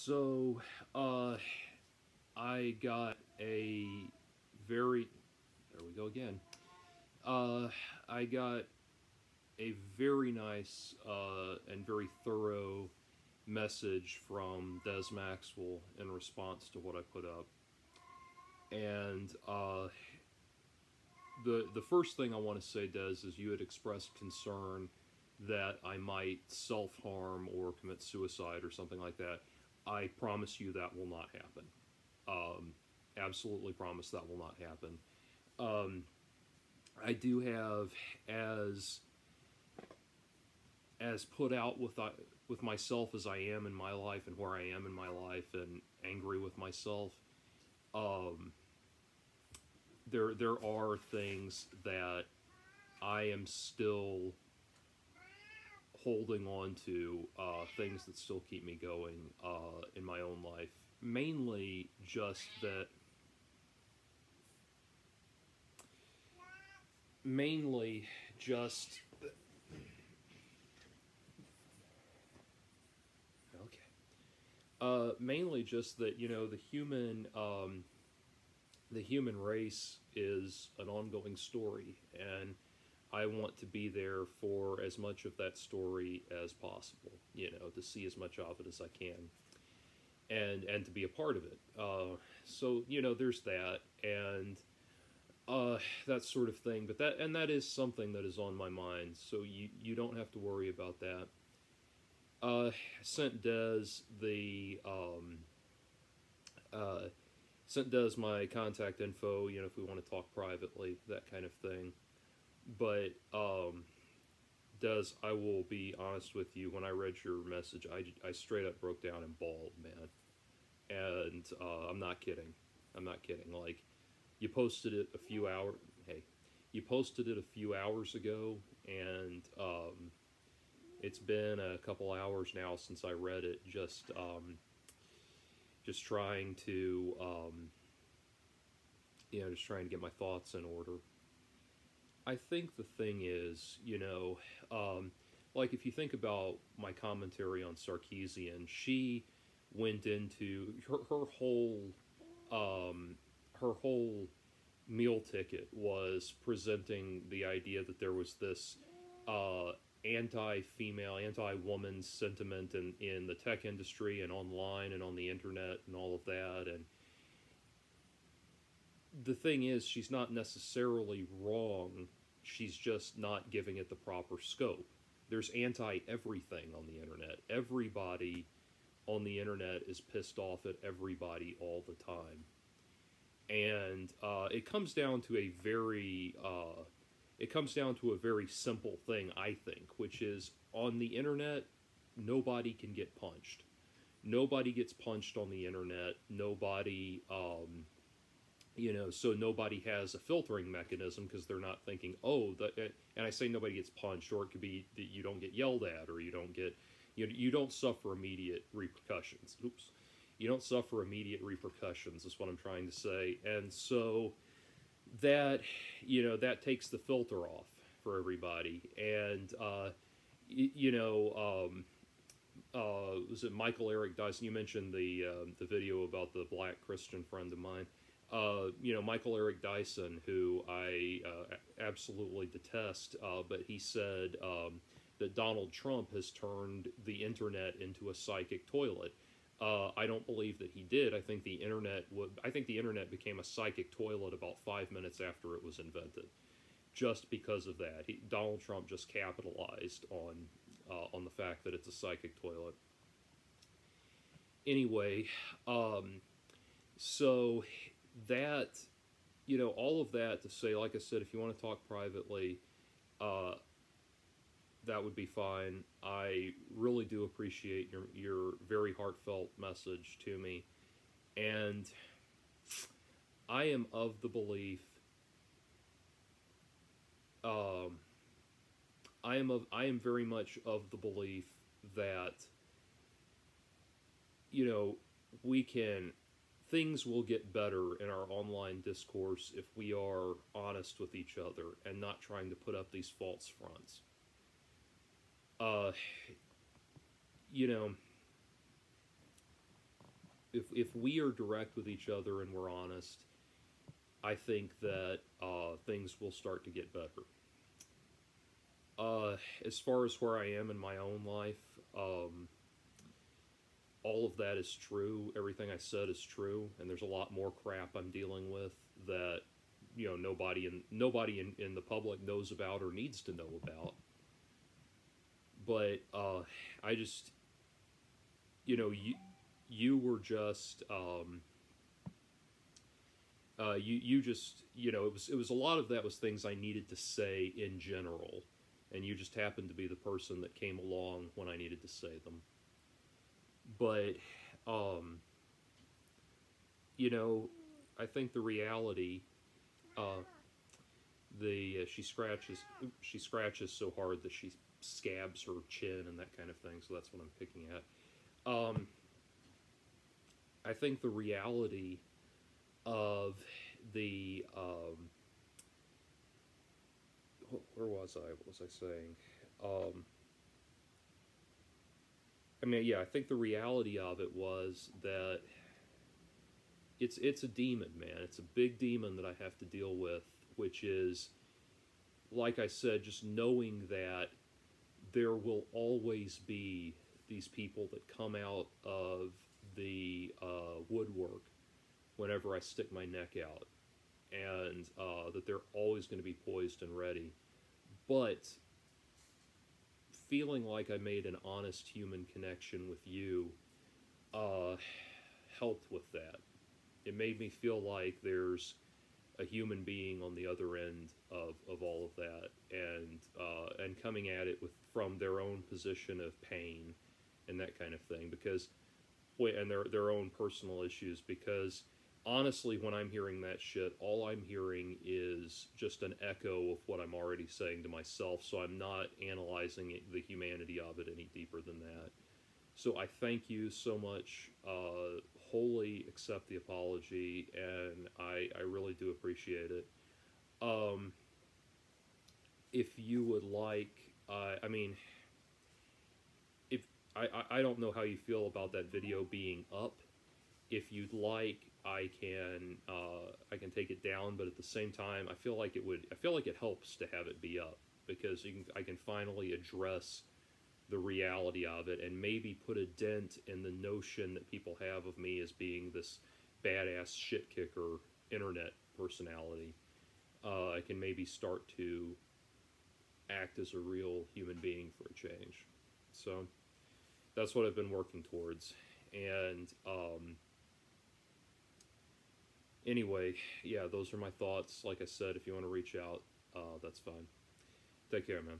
So, I got a very, there we go again. Uh, I got a very nice and very thorough message from Des Maxwell in response to what I put up. And the first thing I want to say, Des, is you had expressed concern that I might self harm or commit suicide or something like that. I promise you that will not happen. Um, Absolutely promise that will not happen. Um, I do have as put out with myself as I am in my life and where I am in my life and angry with myself. Um, there are things that I am still holding on to, things that still keep me going in my own life. Mainly just that. Mainly just. Okay. Mainly just that the human race is an ongoing story, and I want to be there for as much of that story as possible. To see as much of it as I can, and to be a part of it. So there's that, and that sort of thing. But that is something that is on my mind. So you don't have to worry about that. Sent Des the uh, sent Des my contact info. If we want to talk privately, that kind of thing. But Des, I will be honest with you. When I read your message, I straight up broke down and bawled, man. And I'm not kidding. I'm not kidding. Like, you posted it a few hours. Hey, you posted it a few hours ago, and it's been a couple hours now since I read it. Just trying to just trying to get my thoughts in order. I think the thing is, like, if you think about my commentary on Sarkeesian, she went into um, her whole meal ticket was presenting the idea that there was this uh, anti-female, anti-woman sentiment in the tech industry and online and on the internet and all of that. And the thing is, she's not necessarily wrong. She's just not giving it the proper scope. There's anti-everything on the internet. Everybody on the internet is pissed off at everybody all the time. And it comes down to a very simple thing, I think, which is, on the internet, nobody can get punched. Nobody gets punched on the internet. Nobody, so nobody has a filtering mechanism, because they're not thinking, oh, and I say nobody gets punched, or it could be that you don't get yelled at, or you don't suffer immediate repercussions. Oops. You don't suffer immediate repercussions, is what I'm trying to say. And so that, that takes the filter off for everybody. And, was it Michael Eric Dyson? You mentioned the video about the black Christian friend of mine. Michael Eric Dyson, who I absolutely detest, but he said that Donald Trump has turned the internet into a psychic toilet. I don't believe that he did. I think the internet became a psychic toilet about 5 minutes after it was invented, just because of that. Donald Trump just capitalized on the fact that it's a psychic toilet. Anyway, so that, all of that to say, like I said, if you want to talk privately, that would be fine. I really do appreciate your very heartfelt message to me, and I am of the belief. I am very much of the belief that we can things will get better in our online discourse if we are honest with each other and not trying to put up these false fronts. Uh, you know, if we are direct with each other and we're honest, I think that things will start to get better. As far as where I am in my own life, all of that is true. Everything I said is true, and there's a lot more crap I'm dealing with that nobody in the public knows about or needs to know about. But I just you were just you just it was a lot of that was things I needed to say in general, and you just happened to be the person that came along when I needed to say them. But I think the reality, she scratches so hard that she scabs her chin and that kind of thing. So that's what I'm picking at. I think the reality of the where was I? What was I saying? I think the reality of it was that it's a demon, man. It's a big demon that I have to deal with, which is, like I said, just knowing that there will always be these people that come out of the woodwork whenever I stick my neck out, and that they're always going to be poised and ready. But feeling like I made an honest human connection with you helped with that. It made me feel like there's a human being on the other end of all of that, and coming at it from their own position of pain and that kind of thing, because and their own personal issues, because honestly, when I'm hearing that shit, all I'm hearing is just an echo of what I'm already saying to myself, so I'm not analyzing the humanity of it any deeper than that. So I thank you so much. Wholly accept the apology, and I really do appreciate it. If you would like, if I don't know how you feel about that video being up. If you'd like, I can take it down, but at the same time, I feel like it helps to have it be up, because I can finally address the reality of it, and maybe put a dent in the notion that people have of me as being this badass shit kicker internet personality. I can maybe start to act as a real human being for a change. So that's what I've been working towards. And anyway, yeah, those are my thoughts. Like I said, if you want to reach out, that's fine. Take care, man.